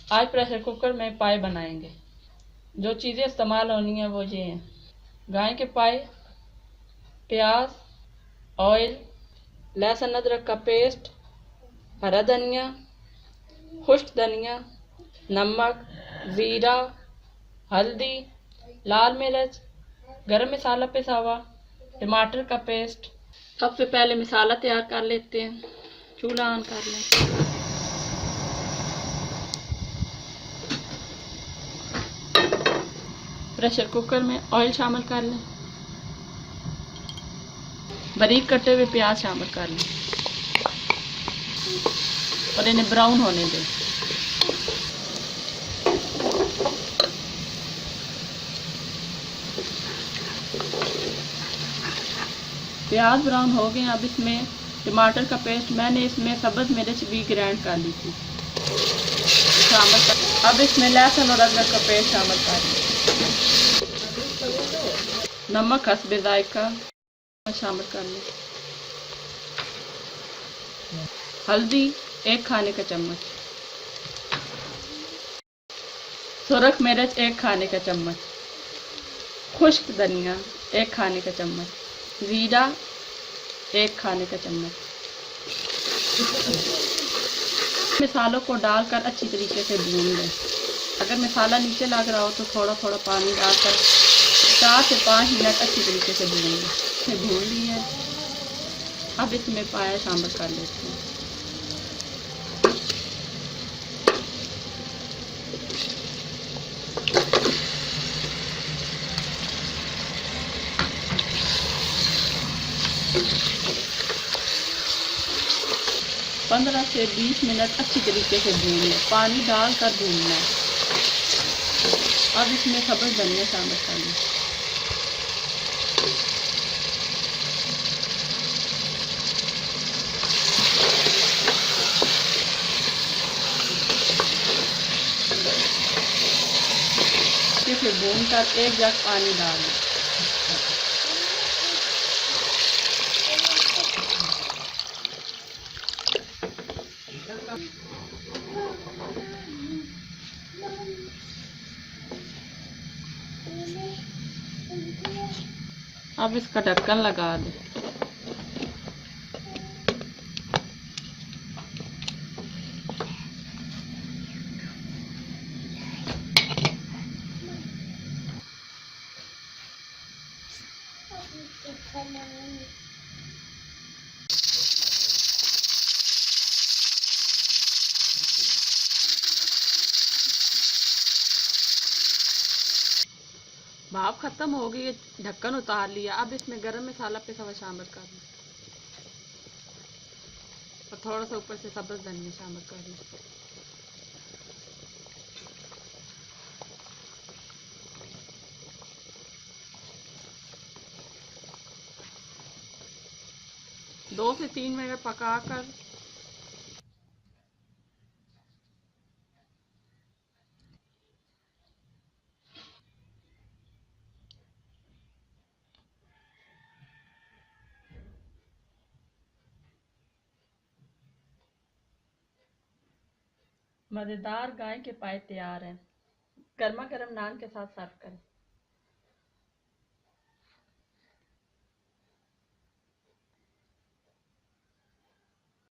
आज pressure cooker में पाए बनाएंगे। जो चीज़ें इस्तेमाल होनी है वो ये हैं: गाय के पाए, प्याज, ऑयल, लहसुन अदरक का पेस्ट, हरा धनिया, खुश्क धनिया, नमक, ज़ीरा, हल्दी, लाल मिर्च, गरम मसाला पिसा हुआ, टमाटर का पेस्ट। सबसे पहले मसाला तैयार कर लेते हैं। चूल्हा ऑन कर लें। प्रेशर कुकर में ऑयल शामिल कर लें। बारीक कटे हुए प्याज शामिल कर लें और इन्हें ब्राउन होने दें। प्याज ब्राउन हो गए। अब इसमें टमाटर का पेस्ट, मैंने इसमें सब्ज़ मिर्च भी ग्राइंड कर ली थी, शामिल कर। अब इसमें लहसुन और अदरक का पेस्ट शामिल कर लें। नमक हस्बे जायका शामिल कर लें। हल्दी 1 खाने का चम्मच, सुरख मिर्च 1 खाने का चम्मच, खुश्क धनिया 1 खाने का चम्मच, जीरा 1 खाने का चम्मच। मसालों को डालकर अच्छी तरीके से भून लें। अगर मसाला नीचे लग रहा हो तो थोड़ा थोड़ा पानी डालकर 4 से 5 मिनट अच्छी तरीके से भून लें। भून लिए। अब इसमें पाया शामिल कर लेते हैं। पंद्रह से 20 मिनट अच्छी तरीके से भून लें। पानी डालकर भूनना है। अब इसमें सब्ज़ धनिया शामिल कर लें। फिर भून कर 1 जग पानी डाल लें। अब इसका ढक्कन लगा दें। भाप खत्म हो गई, ढक्कन उतार लिया। अब इसमें गरम मसाला पिसा हुआ शामिल कर लें और थोड़ा सा ऊपर से सब्ज़ धनिया शामिल कर लें। 2 से 3 मिनट पकाकर मज़ेदार गाय के पाए तैयार हैं। गर्मा गर्म नान के साथ सर्व करें।